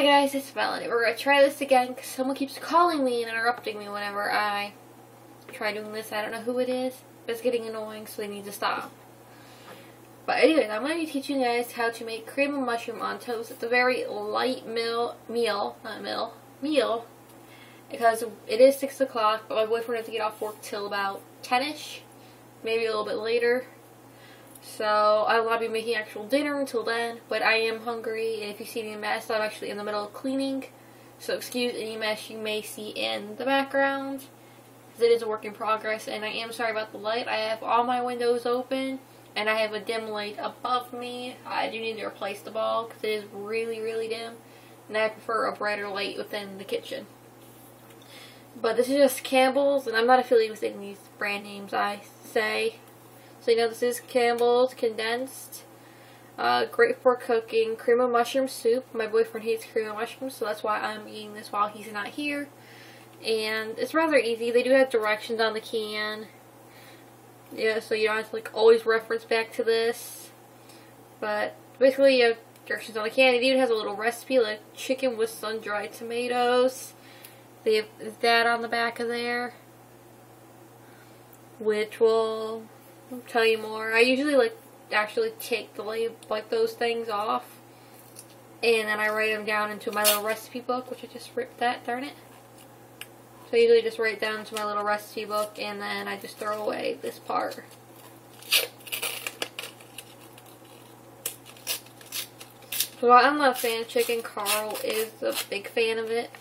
guys, it's Melanie. We're going to try this again because someone keeps calling me and interrupting me whenever I try doing this. I don't know who it is, but it's getting annoying, so they need to stop. But anyways, I'm going to be teaching you guys how to make cream and mushroom on toast. It's a very light meal, because it is 6 o'clock, but my boyfriend has to get off work till about 10ish, maybe a little bit later. So I will not be making actual dinner until then, but I am hungry, and if you see any mess, I'm actually in the middle of cleaning. So excuse any mess you may see in the background, because it is a work in progress, and I am sorry about the light. I have all my windows open, and I have a dim light above me. I do need to replace the bulb, because it is really, really dim, and I prefer a brighter light within the kitchen. But this is just Campbell's, and I'm not affiliated with any of these brand names I say. So you know this is Campbell's condensed, great for cooking, cream of mushroom soup. My boyfriend hates cream of mushrooms, so that's why I'm eating this while he's not here. And it's rather easy. They do have directions on the can. Yeah, so you don't have to like always reference back to this. But basically you have directions on the can. It even has a little recipe like chicken with sun-dried tomatoes. They have that on the back of there, which will tell you more. I usually actually take the label, those things off, and then I write them down into my little recipe book, which I just ripped that, darn it. So I usually just write down into my little recipe book, and then I just throw away this part. So I'm not a fan of chicken. Carl is a big fan of it,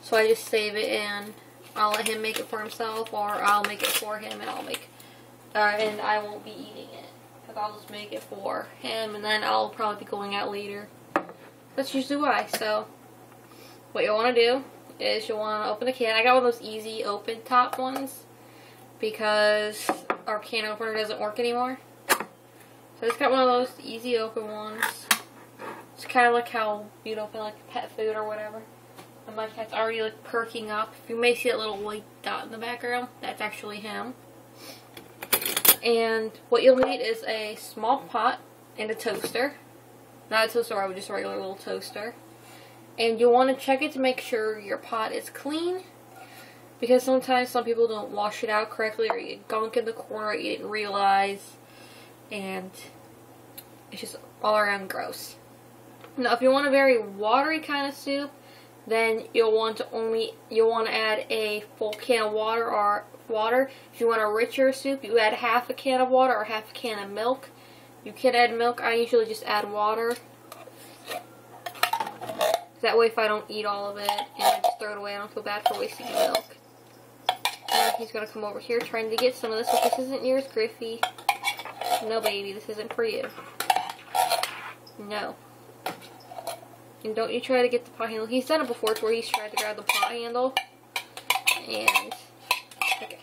so I just save it and I'll let him make it for himself, or I'll make it for him and and I won't be eating it, because I'll just make it for him, and then I'll probably be going out later. That's usually why. So what you'll want to do is you'll want to open a can. I got one of those easy open top ones because our can opener doesn't work anymore. So I just got one of those easy open ones. It's kind of like how you'd open like pet food or whatever. And my cat's already like perking up. You may see that little white dot in the background. That's actually him. And what you'll need is a small pot and a toaster. Not a toaster, I would just a regular little toaster. And you'll want to check it to make sure your pot is clean, because sometimes some people don't wash it out correctly, or you get gunk in the corner you didn't realize, and it's just all around gross. Now if you want a very watery kind of soup, then you'll want to add a full can of water. If you want a richer soup, you add half a can of water or half a can of milk. You can add milk. I usually just add water. That way if I don't eat all of it and I just throw it away, I don't feel bad for wasting milk. And he's going to come over here trying to get some of this, but this isn't yours, Griffey. No, baby, this isn't for you. No. And don't you try to get the pot handle. He's done it before to where he's tried to grab the pot handle and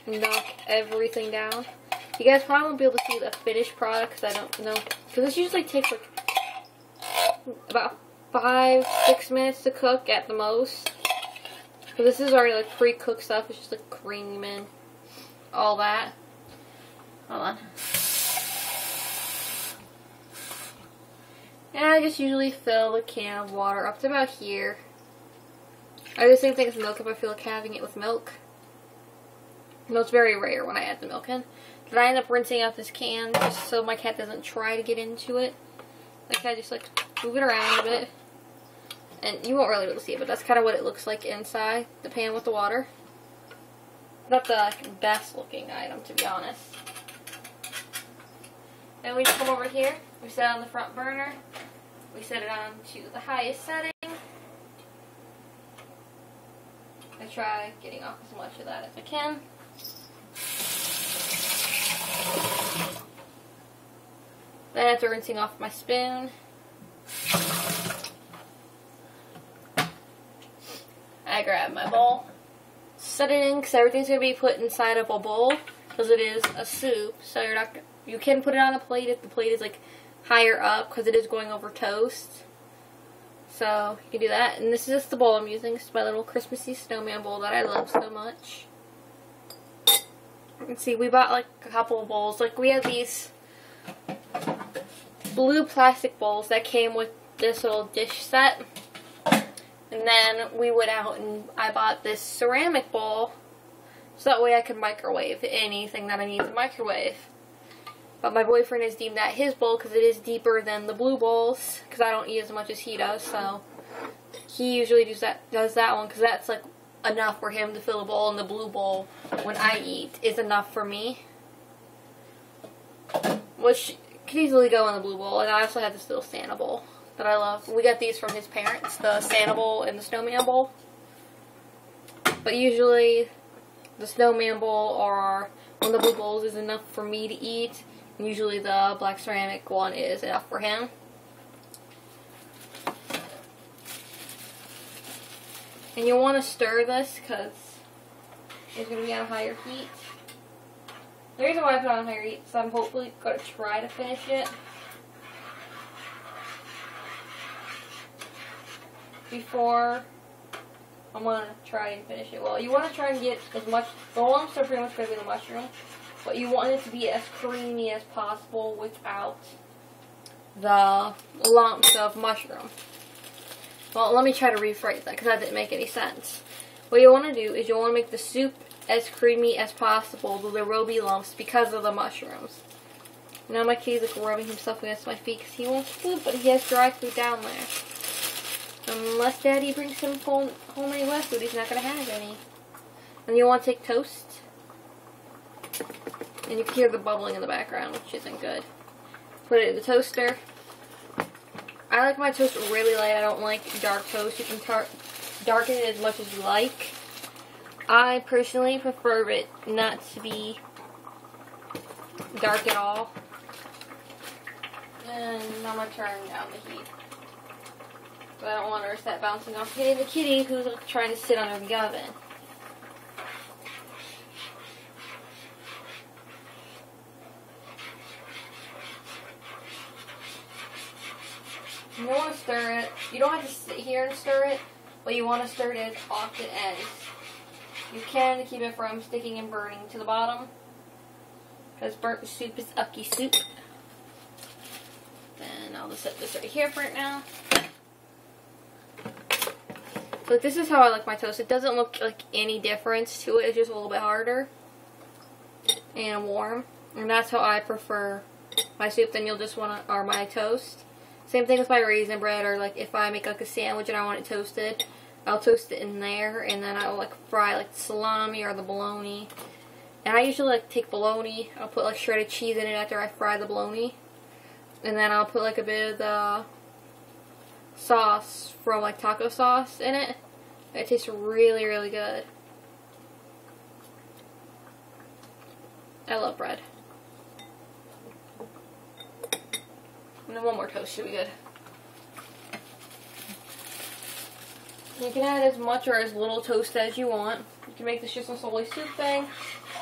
knock everything down. You guys probably won't be able to see the finished product because I don't know. Because this usually takes like about 5-6 minutes to cook at the most. But this is already like pre-cooked stuff. It's just like cream and all that. Hold on. And I just usually fill the can of water up to about here. I do the same thing as milk if I feel like having it with milk. No, it's very rare when I add the milk in. But I end up rinsing out this can just so my cat doesn't try to get into it. Like I just like move it around a bit. And you won't really be able to see it, but that's kind of what it looks like inside the pan with the water. Not the best looking item, to be honest. And we just come over here. We set it on the front burner. We set it on to the highest setting. I try getting off as much of that as I can. Then after rinsing off my spoon, I grab my bowl, set it in, because everything's going to be put inside of a bowl, because it is a soup, so you can put it on a plate if the plate is like higher up, because it is going over toast. So you can do that. And this is just the bowl I'm using. It's my little Christmassy snowman bowl that I love so much. You can see we bought like a couple of bowls. Like we have these blue plastic bowls that came with this little dish set. And then we went out and I bought this ceramic bowl so that way I could microwave anything that I need to microwave. But my boyfriend has deemed that his bowl because it is deeper than the blue bowls because I don't eat as much as he does. So he usually does that one because that's like enough for him to fill a bowl, and the blue bowl when I eat is enough for me. Which could easily go in the blue bowl. And I also have this little Santa bowl that I love. We got these from his parents, the Santa bowl and the snowman bowl. But usually the snowman bowl or one of the blue bowls is enough for me to eat. And usually the black ceramic one is enough for him. And you want to stir this because it's going to be on higher heat. The reason why I put it on higher heat is I'm hopefully going to try to finish it before I'm going to try and finish it. Well, you want to try and get as much, the lumps are pretty much going to be the mushroom, but you want it to be as creamy as possible without the lumps of mushroom. Well, let me try to rephrase that because that didn't make any sense. What you want to do is you want to make the soup as creamy as possible, though there will be lumps because of the mushrooms. Now my kitty's like rubbing himself against my feet because he wants food, but he has dry food down there. Unless Daddy brings him home any wet food, he's not going to have any. And you want to take toast. And you can hear the bubbling in the background, which isn't good. Put it in the toaster. I like my toast really light. I don't like dark toast. You can darken it as much as you like. I personally prefer it not to be dark at all. And I'm going to turn down the heat. But I don't want her to start bouncing off hitting the kitty who's trying to sit under the oven. You don't want to stir it. You don't have to sit here and stir it, but you want to stir it as often as you can to keep it from sticking and burning to the bottom. Because burnt soup is ucky soup. Then I'll just set this right here for it now. But this is how I like my toast. It doesn't look like any difference to it. It's just a little bit harder and warm. And that's how I prefer my soup. Then you'll just want to, or my toast. Same thing with my raisin bread, or like if I make like a sandwich and I want it toasted, I'll toast it in there, and then I'll like fry like the salami or the bologna. And I usually like take bologna, I'll put like shredded cheese in it after I fry the bologna. And then I'll put like a bit of the sauce from like taco sauce in it. It tastes really, really good. I love bread. And then one more toast should be good. You can add as much or as little toast as you want. You can make this just a solely soup thing,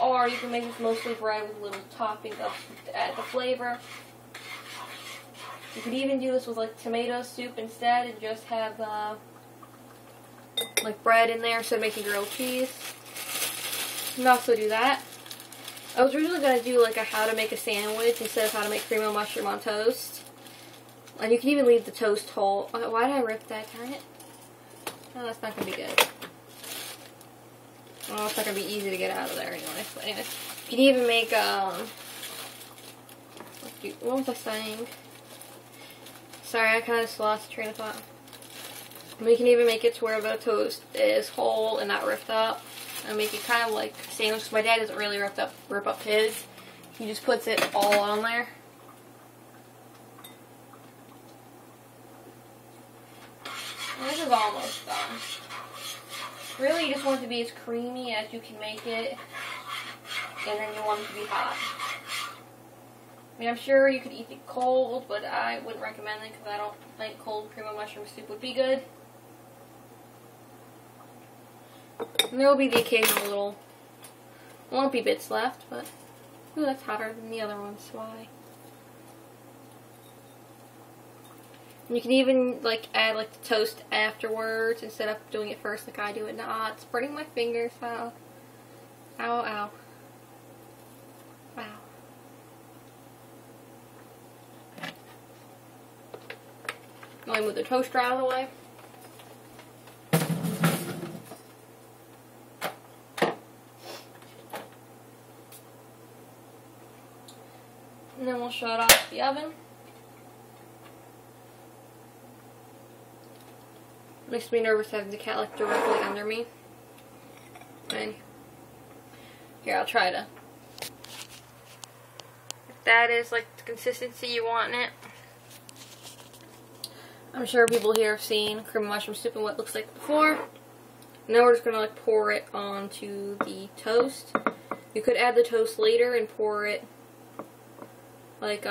or you can make this mostly bread with little toppings up to add the flavor. You could even do this with like tomato soup instead and just have like bread in there instead of making grilled cheese. You can also do that. I was originally going to do like a how to make a sandwich instead of how to make cream of mushroom on toast. And you can even leave the toast whole. Why did I rip that? Darn it. Oh, that's not going to be good. Oh, it's not going to be easy to get out of there anyway. But anyway, you can even make, what was I saying? Sorry, I kind of just lost the train of thought. But you can even make it to where the toast is whole and not ripped up. And make it kind of like a sandwich. My dad doesn't really rip up his. He just puts it all on there. And this is almost done. Really, you just want it to be as creamy as you can make it. And then you want it to be hot. I mean, I'm sure you could eat it cold, but I wouldn't recommend it because I don't think cold cream of mushroom soup would be good. And there will be the occasional little lumpy bits left, but ooh, that's hotter than the other ones. Why? And you can even like add like the toast afterwards instead of doing it first like I do it. Nah, it's burning my fingers. Ow. Ow, ow. Wow. Let me move the toaster out of the way. shut off the oven. Makes me nervous having the cat like directly under me. And here, I'll try to. That is like the consistency you want in it. I'm sure people here have seen cream of mushroom soup and what it looks like before. Now we're just gonna like pour it onto the toast. You could add the toast later and pour it like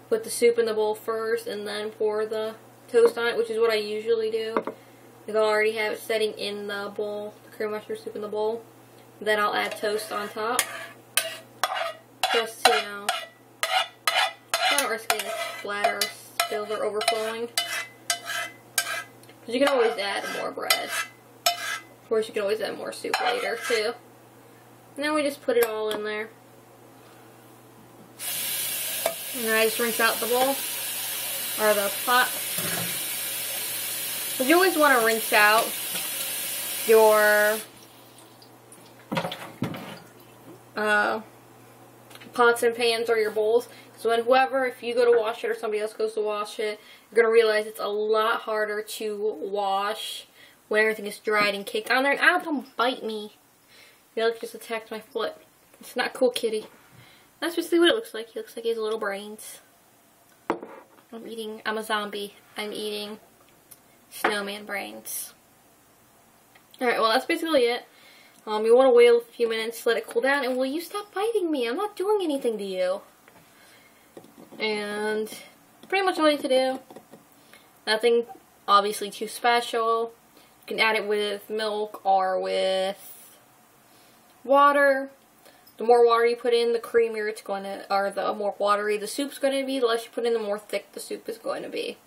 put the soup in the bowl first and then pour the toast on it, which is what I usually do. Because I'll already have it setting in the bowl, the cream of mushroom soup in the bowl. Then I'll add toast on top. Just to, you know, I don't risk any splatter or spills or overflowing. Because you can always add more bread. Of course, you can always add more soup later, too. And then we just put it all in there. And then I just rinse out the bowl, or the pot. But you always want to rinse out your pots and pans or your bowls. So if you go to wash it or somebody else goes to wash it, you're going to realize it's a lot harder to wash when everything is dried and caked on there. And ow, don't bite me. Felix just attacked my foot. It's not cool, kitty. That's basically what it looks like. He looks like he has little brains. I'm a zombie. I'm eating snowman brains. Alright, well that's basically it. You want to wait a few minutes, let it cool down, and will you stop biting me? I'm not doing anything to you. And pretty much all you have to do. Nothing obviously too special. You can add it with milk or with water. The more water you put in, the creamier it's going to, or the more watery the soup's going to be. The less you put in, the more thick the soup is going to be.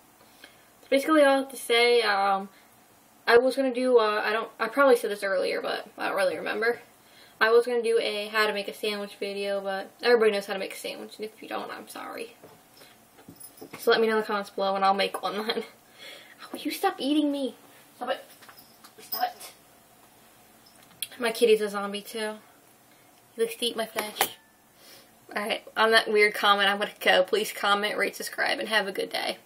That's basically all I have to say. I was going to do, I probably said this earlier, but I don't really remember. I was going to do a how to make a sandwich video, but everybody knows how to make a sandwich, and if you don't, I'm sorry. So let me know in the comments below, and I'll make one then. Oh, will you stop eating me? Stop it. Stop it. My kitty's a zombie, too. He likes to eat my flesh. Alright, on that weird comment, I'm going to go. Please comment, rate, subscribe, and have a good day.